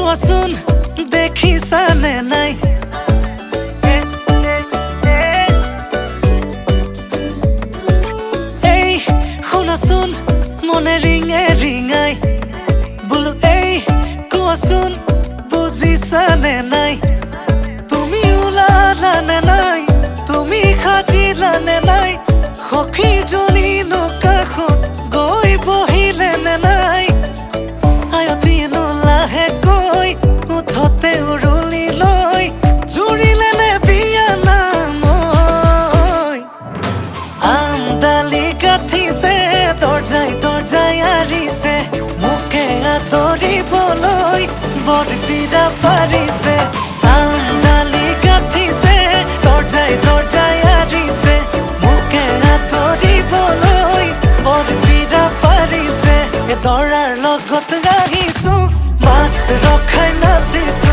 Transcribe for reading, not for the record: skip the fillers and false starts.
কোৱাচোন দেখিছানে নাই এই শুনাচোন মনে ৰিঙে ৰিঙাই বোলো এই কোৱাচোন বুজিছানে নাই তুমি ওলালানে নাই তুমি সাজিলানে নাই সখীজনী কাষত গৈ বহিলেনে নাই আয়তীনো লাহেকৈ উঠতে উৰুলি লৈ জুৰিলেনে বিয়া নাম আমডালি গাঁঠিছে দৰ্জাই দৰ্জাই আৰিছে মোকে আদৰিবলৈ বৰবিৰা পাৰিছে আমডালি গাঁঠিছে দৰ্জাই দৰ্জাই আৰিছে মোকে আদৰিবলৈ বৰবিৰা পাৰিছে দৰাৰ লগত গাইছো মাছ ৰখাই নাচিছো